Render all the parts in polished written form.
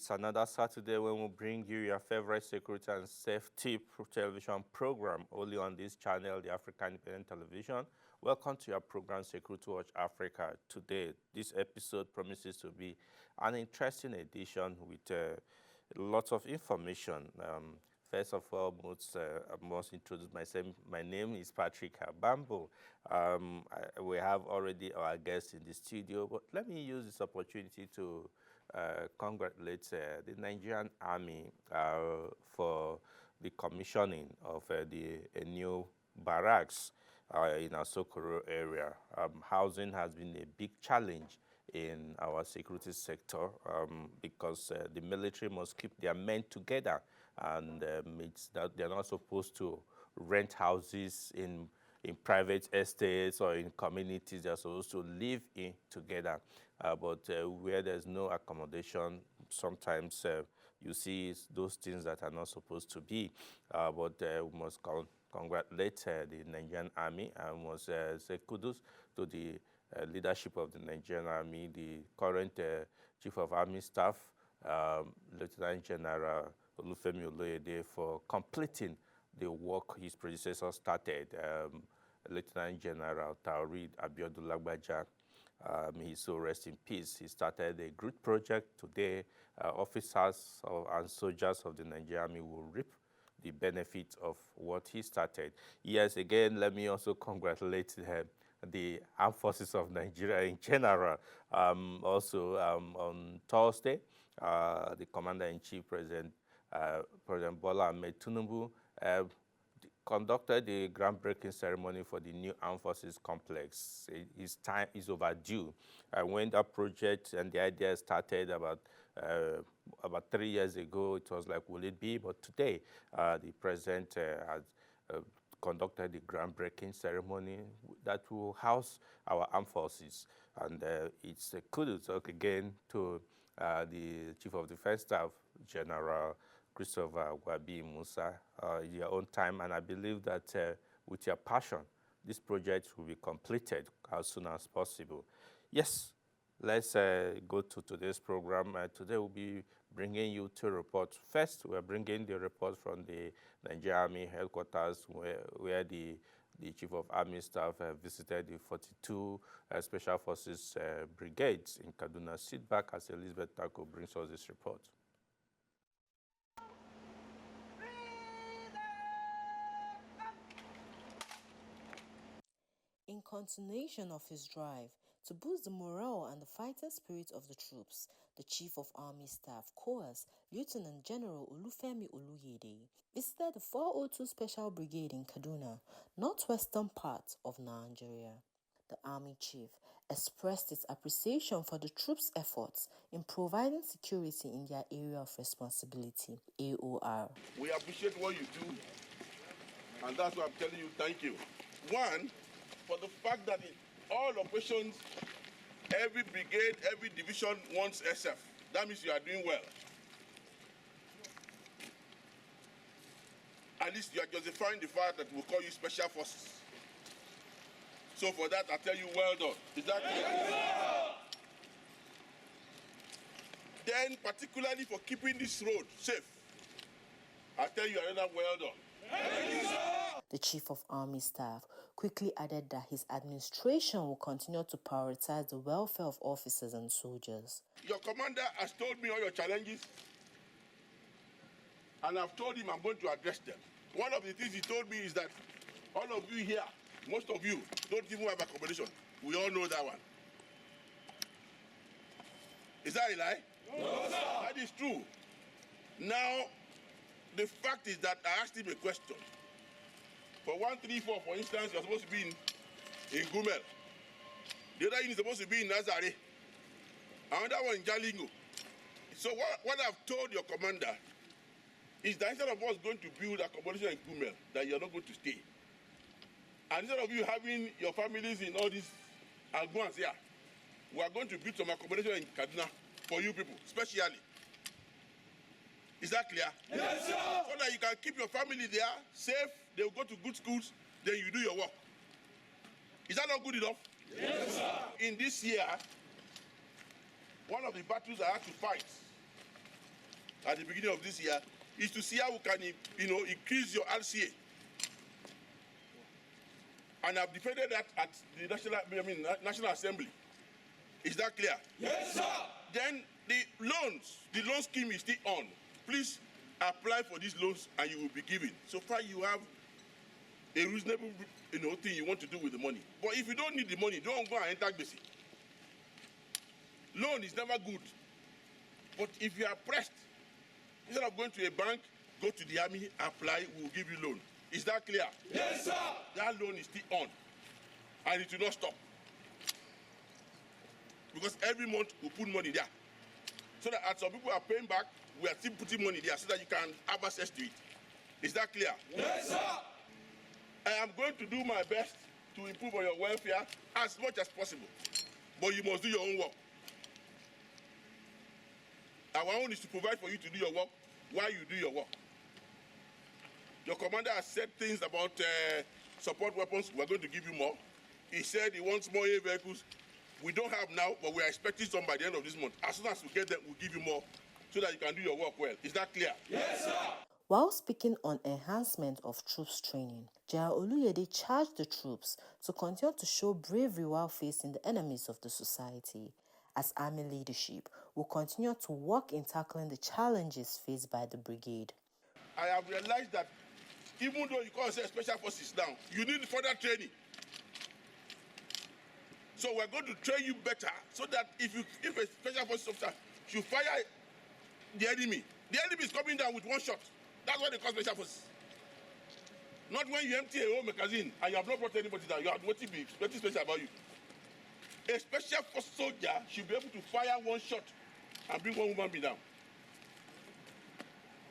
It's another Saturday when we bring you your favorite security and safety television program only on this channel, the African Independent Television. Welcome to your program, Security Watch Africa. Today, this episode promises to be an interesting edition with lots of information. First of all, I must introduce myself. My name is Patrick Abambo. We have already our guests in the studio, but let me use this opportunity to congratulate the Nigerian Army for the commissioning of a new barracks in our Sokoro area. Housing has been a big challenge in our security sector because the military must keep their men together, and it's that they're not supposed to rent houses in private estates or in communities. They're supposed to live in together. But where there's no accommodation, sometimes you see those things that are not supposed to be. But we must congratulate the Nigerian Army and must say kudos to the leadership of the Nigerian Army, the current Chief of Army Staff, Lieutenant General Olufemi Oloyede, for completing the work his predecessor started. Lieutenant General Taoreed Abiodun Lagbaja, may he so rest in peace. He started a great project. Today, officers and soldiers of the Nigerian Army will reap the benefit of what he started. Yes, again, let me also congratulate the Armed Forces of Nigeria in general. On Thursday, the Commander-in-Chief, President Bola Ahmed Tinubu, conducted the groundbreaking ceremony for the new Armed Forces complex. His time is overdue. When that project and the idea started about 3 years ago, it was like, will it be? But today, the president has conducted the groundbreaking ceremony that will house our armed forces. And it's a kudos again to the Chief of Defense Staff, General Christopher Gwabi Musa, your own time, and I believe that with your passion, this project will be completed as soon as possible. Yes, let's go to today's program. Today we'll be bringing you two reports. First, we're bringing the report from the Nigerian Army headquarters, where the Chief of Army Staff visited the 42 Special Forces brigades in Kaduna. Sit back as Elizabeth Tako brings us this report. In continuation of his drive to boost the morale and the fighting spirit of the troops, the Chief of Army Staff, COAS, Lieutenant General Olufemi Oloyede, visited the 402 Special Brigade in Kaduna, northwestern part of Nigeria. The Army Chief expressed its appreciation for the troops' efforts in providing security in their area of responsibility, AOR. We appreciate what you do, and that's why I'm telling you thank you. One, for the fact that in all operations, every brigade, every division wants SF. That means you are doing well. At least you are justifying the fact that we'll call you Special Forces. So for that, I tell you, well done. Is that clear? Then, particularly for keeping this road safe, I tell you another well done. Thank you, sir. The Chief of Army Staff quickly added that his administration will continue to prioritize the welfare of officers and soldiers. Your commander has told me all your challenges, and I've told him I'm going to address them. One of the things he told me is that all of you here, most of you, don't even have accommodation. We all know that one. Is that a lie? No, sir. That is true. Now, the fact is that I asked him a question. For 134, for instance, you're supposed to be in Gumel. The other unit is supposed to be in Nazare. Another one in Jalingo. So what I've told your commander is that instead of us going to build accommodation in Gumel, that you're not going to stay. And instead of you having your families in all these Alguans here, we are going to build some accommodation in Kaduna for you people, specially. Is that clear? Yes, sir. So that you can keep your family there, safe, they will go to good schools, then you do your work. Is that not good enough? Yes, sir. In this year, one of the battles I had to fight at the beginning of this year is to see how we can, increase your RCA. And I've defended that at the National Assembly. Is that clear? Yes, sir. Then the loan scheme is still on. Please apply for these loans and you will be given. So far you have a reasonable, thing you want to do with the money. But if you don't need the money, don't go and enter basic. Loan is never good. But if you are pressed, instead of going to a bank, go to the army, apply, we'll give you loan. Is that clear? Yes, sir. That loan is still on. And it will not stop. Because every month we put money there. So that as some people are paying back, we are still putting money there so that you can have access to it. Is that clear? Yes, sir. I am going to do my best to improve on your welfare as much as possible. But you must do your own work. Our own is to provide for you to do your work while you do your work. Your commander has said things about support weapons. We're going to give you more. He said he wants more air vehicles. We don't have now, but we are expecting some by the end of this month. As soon as we get them, we'll give you more so that you can do your work well. Is that clear? Yes, sir. While speaking on enhancement of troops training, General Oluyede charged the troops to continue to show bravery while facing the enemies of the society, as army leadership will continue to work in tackling the challenges faced by the brigade. I have realized that even though you call yourself special forces now, you need further training. So we're going to train you better so that if a special forces officer should fire the enemy is coming down with one shot. That's why they call special forces. Not when you empty a whole magazine and you have not brought anybody down. You have what be special about you. A special force soldier should be able to fire one shot and bring one woman being down.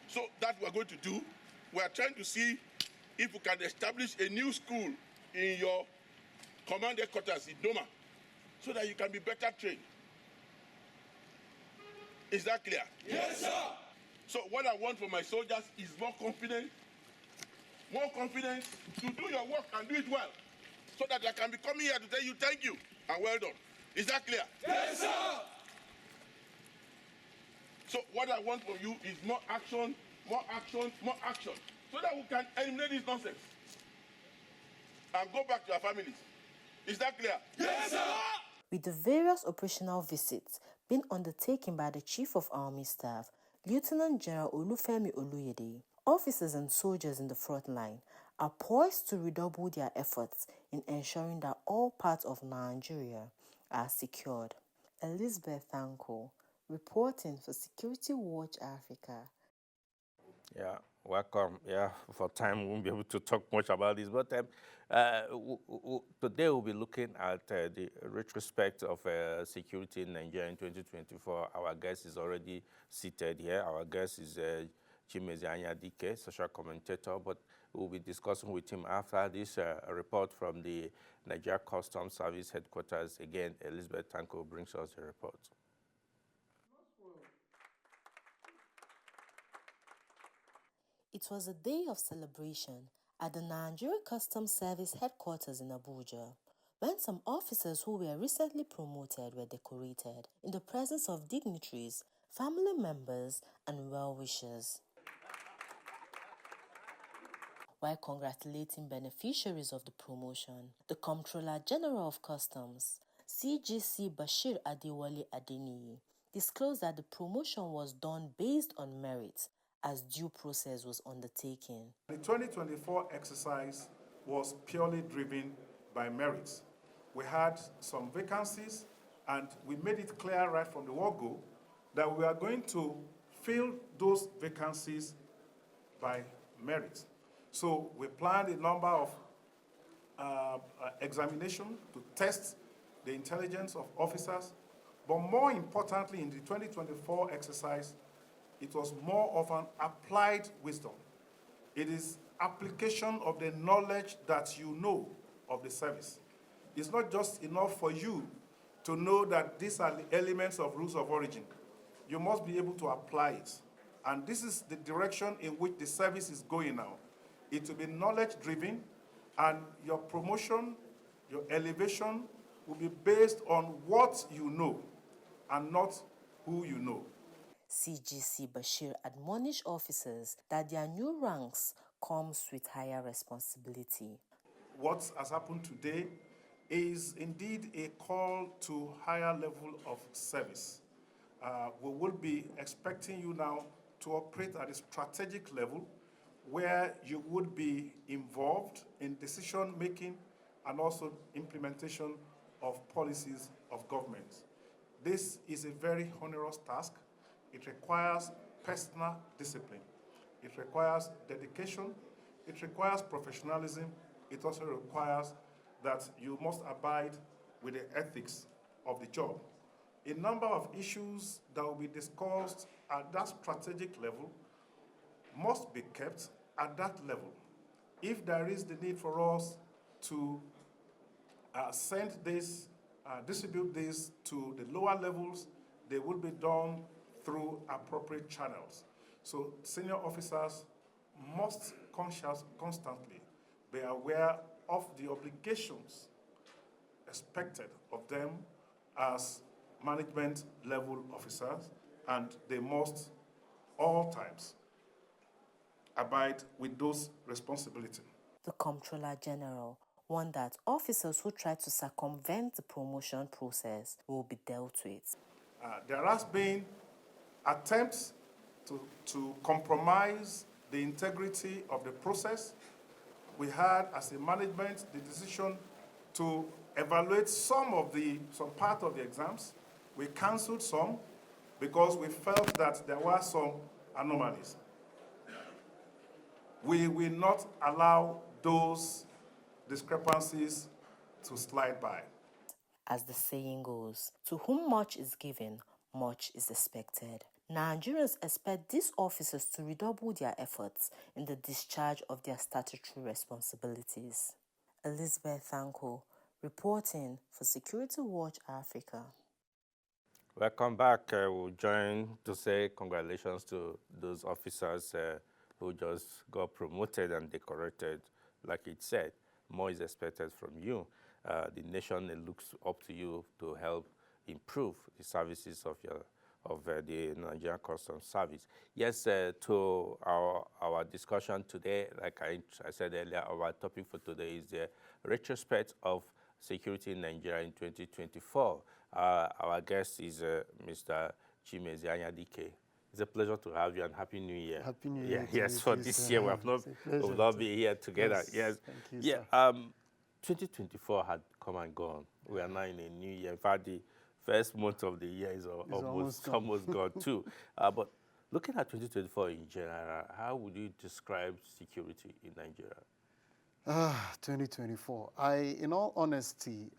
So that we're going to do. We are trying to see if we can establish a new school in your command headquarters in Doma so that you can be better trained. Is that clear? Yes, sir. So what I want from my soldiers is more confidence to do your work and do it well so that I can be coming here to tell you thank you and well done. Is that clear? Yes, sir. So what I want from you is more action, so that we can eliminate this nonsense and go back to our families. Is that clear? Yes, sir. With the various operational visits being undertaken by the Chief of Army Staff, Lieutenant General Olufemi Oluyede, officers and soldiers in the front line are poised to redouble their efforts in ensuring that all parts of Nigeria are secured. Elizabeth Thanko, reporting for Security Watch Africa. Yeah, welcome. Yeah, for time, we won't be able to talk much about this, but today we'll be looking at the retrospect of security in Nigeria in 2024. Our guest is already seated here. Our guest is Chimeze Anyadike, social commentator, but we'll be discussing with him after this report from the Nigeria Customs Service headquarters. Again, Elizabeth Tanko brings us the report. It was a day of celebration at the Nigeria Customs Service headquarters in Abuja, when some officers who were recently promoted were decorated in the presence of dignitaries, family members, and well-wishers. While congratulating beneficiaries of the promotion, the Comptroller General of Customs, CGC Bashir Adewale Adeniyi, disclosed that the promotion was done based on merit, as due process was undertaken. The 2024 exercise was purely driven by merits. We had some vacancies, and we made it clear right from the word-go that we are going to fill those vacancies by merit. So we planned a number of examinations to test the intelligence of officers, but more importantly, in the 2024 exercise, it was more of an applied wisdom. It is application of the knowledge that you know of the service. It's not just enough for you to know that these are the elements of rules of origin. You must be able to apply it. And this is the direction in which the service is going now. It will be knowledge-driven, and your promotion, your elevation will be based on what you know and not who you know. CGC Bashir admonished officers that their new ranks comes with higher responsibility. What has happened today is indeed a call to higher level of service. We will be expecting you now to operate at a strategic level where you would be involved in decision making and also implementation of policies of government. This is a very onerous task. It requires personal discipline. It requires dedication. It requires professionalism. It also requires that you must abide with the ethics of the job. A number of issues that will be discussed at that strategic level must be kept at that level. If there is the need for us to send this, distribute this to the lower levels, they will be done through appropriate channels. So senior officers must constantly be aware of the obligations expected of them as management level officers, and they must all times abide with those responsibilities. The Comptroller General warned that officers who try to circumvent the promotion process will be dealt with. There has been attempts to compromise the integrity of the process. We had, as a management, the decision to evaluate some part of the exams. We cancelled some because we felt that there were some anomalies. We will not allow those discrepancies to slide by. As the saying goes, to whom much is given, much is expected. Nigerians expect these officers to redouble their efforts in the discharge of their statutory responsibilities. Elizabeth Thanko, reporting for Security Watch Africa. Welcome back. We'll join to say congratulations to those officers who just got promoted and decorated. Like it said, more is expected from you. The nation looks up to you to help improve the services of the Nigerian Customs Service. Yes, to our discussion today, like I said earlier, our topic for today is the retrospect of security in Nigeria in 2024. Our guest is Mr. Chimezi Anyadike. It's a pleasure to have you, and Happy New Year. Happy New Year. Yeah, yes, for this year we have not been here together. Yes. Thank you, yeah. 2024 had come and gone. We are now in a new year. In fact, the first month of the year is almost gone too. But looking at 2024 in general, how would you describe security in Nigeria? 2024. In all honesty,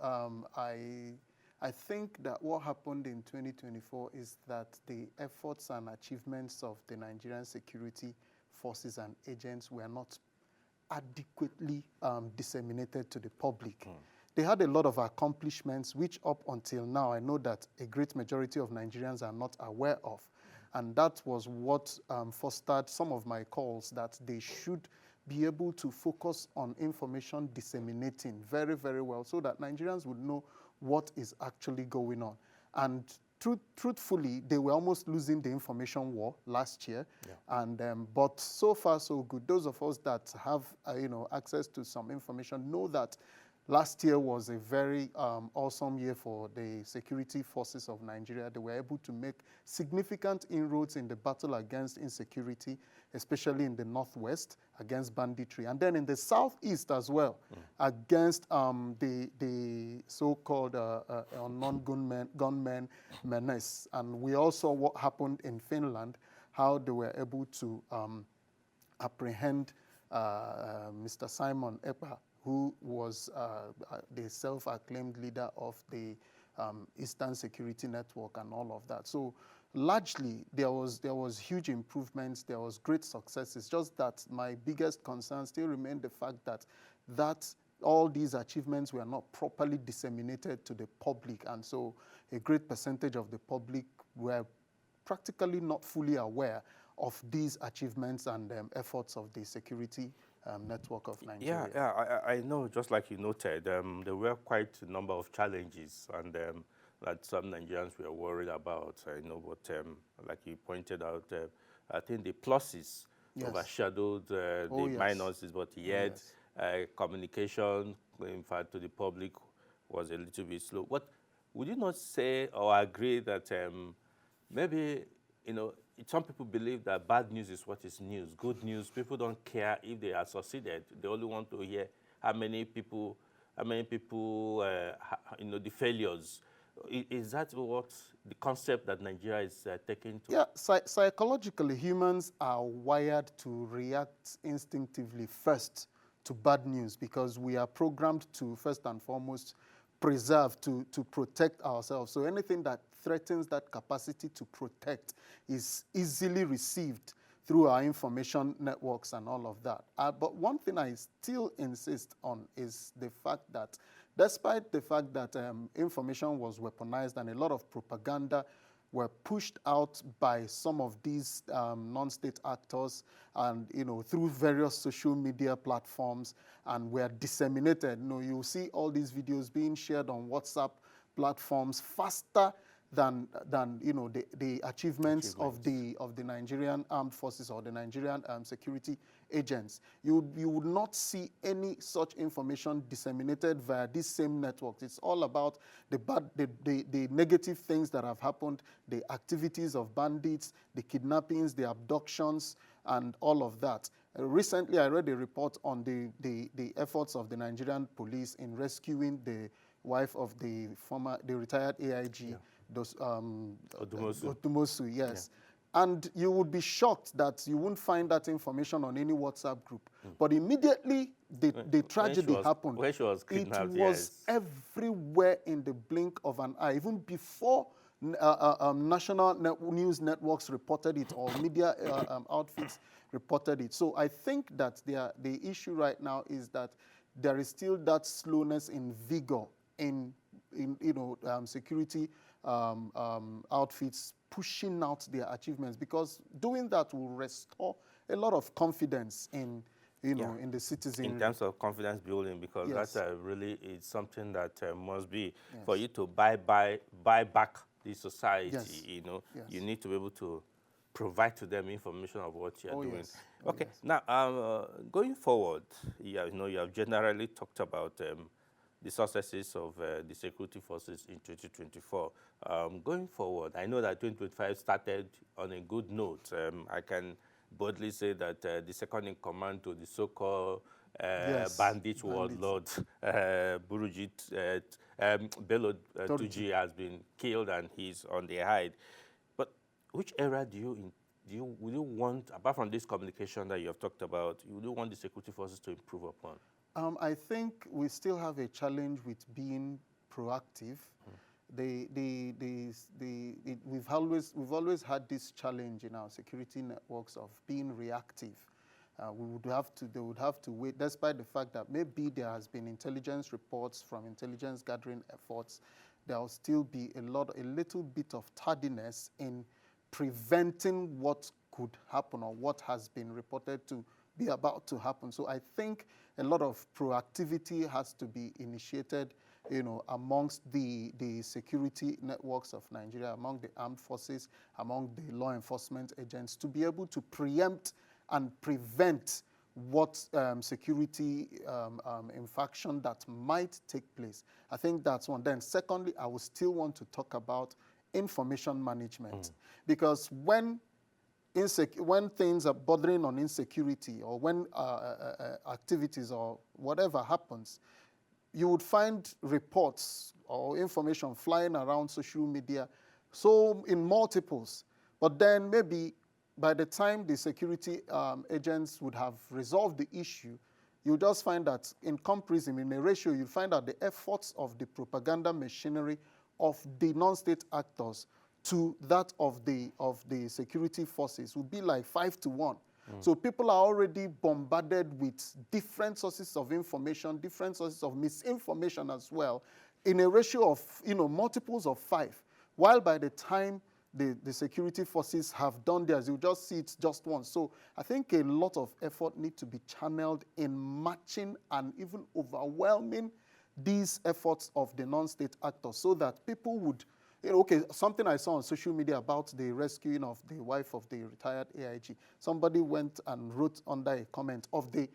I think that what happened in 2024 is that the efforts and achievements of the Nigerian security forces and agents were not adequately disseminated to the public. They had a lot of accomplishments, which up until now, I know that a great majority of Nigerians are not aware of. And that was what fostered some of my calls, that they should be able to focus on information disseminating very, very well, so that Nigerians would know what is actually going on. And truthfully, they were almost losing the information war last year. Yeah. And but so far, so good. Those of us that have access to some information know that last year was a very awesome year for the security forces of Nigeria. They were able to make significant inroads in the battle against insecurity, especially in the northwest, against banditry, and then in the southeast as well, against the so-called unknown gunmen menace. And we also saw what happened in Finland, how they were able to apprehend Mr. Simon Ekpa, who was the self-acclaimed leader of the Eastern Security Network and all of that. So largely, there was huge improvements, there was great success. It's just that my biggest concern still remained the fact that all these achievements were not properly disseminated to the public. And so a great percentage of the public were practically not fully aware of these achievements and efforts of the security network of Nigeria. Yeah, I know, just like you noted, there were quite a number of challenges, and that some Nigerians were worried about. But like you pointed out, I think the pluses Yes. overshadowed the Oh, yes. minuses, but yet yes. communication, in fact, to the public was a little bit slow. What would you not say or agree that maybe, some people believe that bad news is what is news. Good news, people don't care if they are succeeded. They only want to hear how many people, the failures. Is that what the concept that Nigeria is taking to? Yeah, psychologically, humans are wired to react instinctively first to bad news because we are programmed to, first and foremost, preserve, to protect ourselves. So anything that threatens that capacity to protect is easily received through our information networks and all of that. But one thing I still insist on is the fact that despite the fact that information was weaponized and a lot of propaganda were pushed out by some of these non-state actors and, through various social media platforms and were disseminated. You'll see all these videos being shared on WhatsApp platforms faster than the achievements of the Nigerian armed forces or the Nigerian security agents. You would not see any such information disseminated via these same networks. It's all about the negative things that have happened, the activities of bandits, the kidnappings, the abductions, and all of that. Recently, I read a report on the efforts of the Nigerian police in rescuing the wife of the retired AIG. Odumosu, yes. Yeah. And you would be shocked that you wouldn't find that information on any WhatsApp group. But immediately the tragedy happened, when she was kidnapped, it was everywhere in the blink of an eye. Even before national news networks reported it or media outfits reported it. So I think that the issue right now is that there is still that slowness in vigor in security outfits pushing out their achievements, because doing that will restore a lot of confidence in in the citizens. In terms of confidence building, because Yes. that really is something that must be for you to buy back the society. Yes. Yes. You need to be able to provide to them information of what you are doing. Yes. Okay, Yes. now going forward, you have generally talked about the successes of the security forces in 2024. Going forward, I know that 2025 started on a good note. I can boldly say that the second in command to the so-called bandit warlord, Burujit Bello Tuji, has been killed and he's on the hide. But which area would you want, apart from this communication that you have talked about, would you want the security forces to improve upon? I think we still have a challenge with being proactive. We've always had this challenge in our security networks of being reactive. They would have to wait, despite the fact that maybe there has been intelligence reports from intelligence gathering efforts. There will still be a little bit of tardiness in preventing what could happen or what has been reported to be about to happen. So I think a lot of proactivity has to be initiated, amongst the security networks of Nigeria, among the armed forces, among the law enforcement agents, to be able to preempt and prevent what security infraction that might take place. I think that's one. Then secondly, I would still want to talk about information management, because when things are bordering on insecurity, or when activities or whatever happens, you would find reports or information flying around social media, so in multiples. But then maybe by the time the security agents would have resolved the issue, you just find that in comparison, in a ratio, you find that the efforts of the propaganda machinery of the non-state actors to that of the security forces would be like 5 to 1. So people are already bombarded with different sources of information, different sources of misinformation as well, in a ratio of multiples of 5. While by the time the security forces have done theirs, you just see it just once. So I think a lot of effort needs to be channeled in matching and even overwhelming these efforts of the non-state actors so that people would, okay, something I saw on social media about the rescuing of the wife of the retired AIG. Somebody went and wrote under a comment of the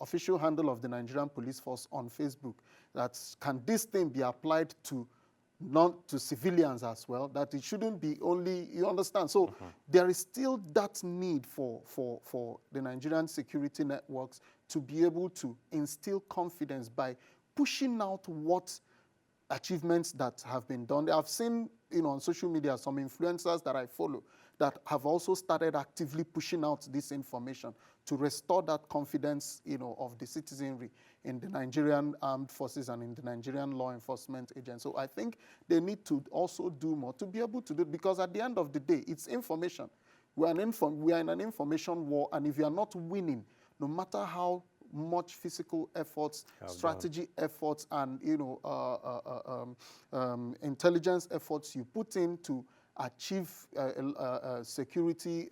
official handle of the Nigerian Police Force on Facebook that can this thing be applied to civilians as well, that it shouldn't be only, you understand? So there is still that need for the Nigerian security networks to be able to instill confidence by pushing out what achievements that have been done. I've seen, on social media, some influencers that I follow that have also started actively pushing out this information to restore that confidence, of the citizenry in the Nigerian armed forces and in the Nigerian law enforcement agents. So I think they need to also do more to be able to do it, because at the end of the day, it's information. We are in an information war, and if you are not winning, no matter how much physical efforts, strategy efforts, and intelligence efforts you put in to achieve security,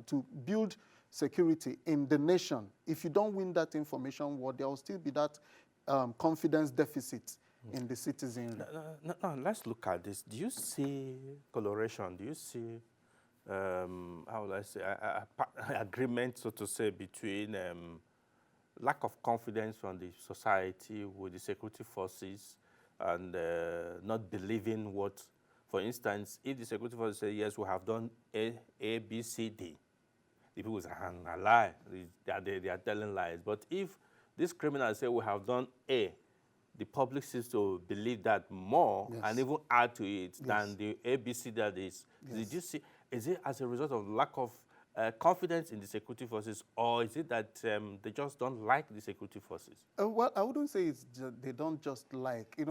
to build security in the nation, if you don't win that information war, there will still be that confidence deficit in the citizenry. Now, let's look at this. Do you see coloration? Do you see, how will I say, agreement, so to say, between lack of confidence from the society with the security forces and not believing what, for instance, if the security forces say, yes, we have done A, B, C, D, the people say, a lie, they are telling lies. But if these criminals say we have done A, the public seems to believe that more and even add to it than the ABC that is. Did you see, is it as a result of lack of confidence in the security forces, or is it that they just don't like the security forces? Well, I wouldn't say it's they don't just like.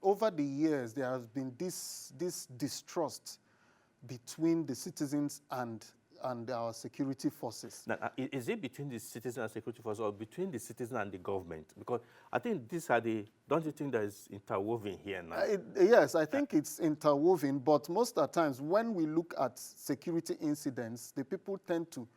Over the years, there has been this distrust between the citizens and our security forces. Now, is it between the citizen and security forces, or between the citizen and the government? Because I think these are don't you think that is interwoven here now? Yes, I think it's interwoven, but most of the times when we look at security incidents, the people tend to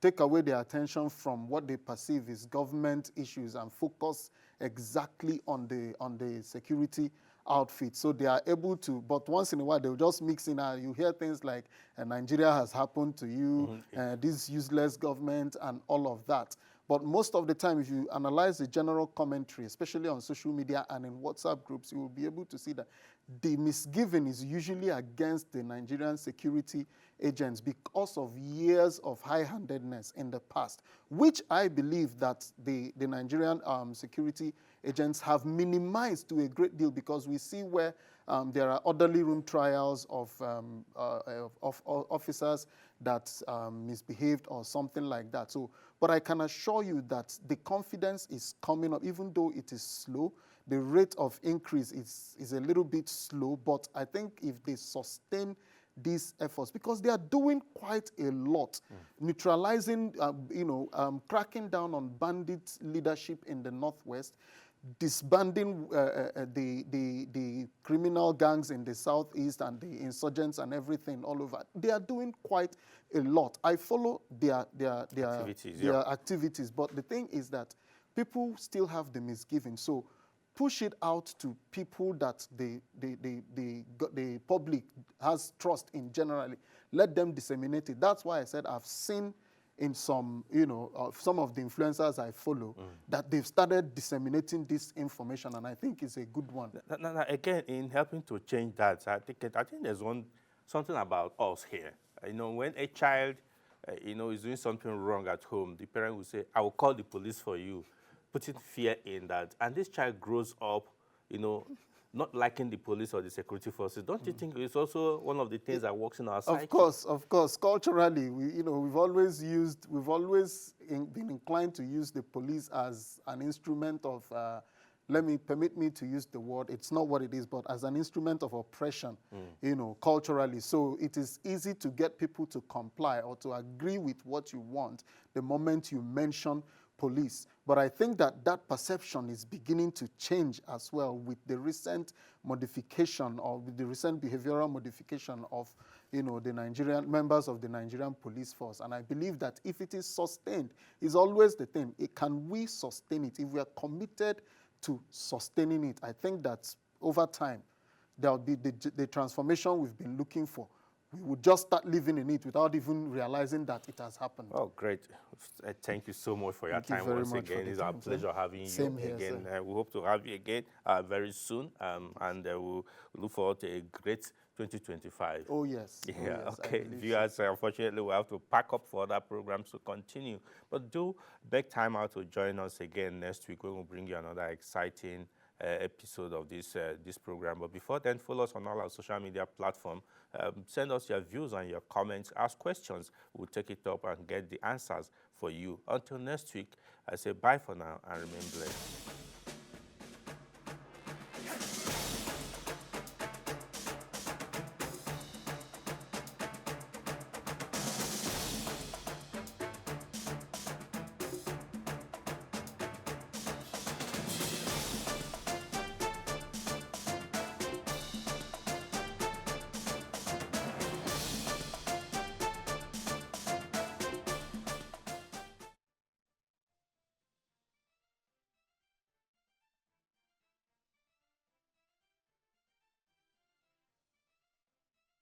take away their attention from what they perceive is government issues and focus exactly on the security outfit. So they are able to, but once in a while they'll just mix in, you hear things like Nigeria has happened to you, this useless government and all of that. But most of the time, if you analyze the general commentary, especially on social media and in WhatsApp groups, you will be able to see that the misgiving is usually against the Nigerian security agents because of years of high-handedness in the past, which I believe that the Nigerian security agents have minimized to a great deal, because we see where there are orderly room trials of officers that misbehaved or something like that. So, but I can assure you that the confidence is coming up, even though it is slow. The rate of increase is a little bit slow, but I think if they sustain these efforts, because they are doing quite a lot, neutralizing, cracking down on bandit leadership in the Northwest, disbanding the criminal gangs in the Southeast and the insurgents and everything all over. They are doing quite a lot. I follow their activities, but the thing is that people still have the misgiving. So push it out to people that the public has trust in generally. Let them disseminate it. That's why I said I've seen in some, some of the influencers I follow, that they've started disseminating this information, and I think it's a good one. Now, again, in helping to change that, I think there's something about us here. When a child, is doing something wrong at home, the parent will say, I will call the police for you, putting fear in that. And this child grows up, not liking the police or the security forces. Don't you think it's also one of the things that works in our psyche? Of course. Culturally, we've always been inclined to use the police as an instrument of, permit me to use the word, it's not what it is, but as an instrument of oppression, culturally. So it is easy to get people to comply or to agree with what you want the moment you mention police. But I think that perception is beginning to change as well with the recent modification or with the recent behavioral modification of, the Nigerian members of the Nigerian police force. And I believe that if it is sustained, is always the thing. Can we sustain it? If we are committed to sustaining it. I think that over time, there'll be the transformation we've been looking for. We would just start living in it without even realizing that it has happened. Oh, great. Thank you so much for your Thank you time very once much for again. the It's our time, sir. pleasure having Same you here, again. sir. We hope to have you again very soon, and we'll look forward to a great 2025. Oh, yes. Oh, Yeah, yes, I okay. believe so. Viewers, unfortunately, we'll have to pack up for other programs to continue. But do make time out to join us again next week when we'll bring you another exciting episode of this program. But before then, follow us on all our social media platforms. Send us your views and your comments. Ask questions. We'll take it up and get the answers for you. Until next week, I say bye for now and remain blessed.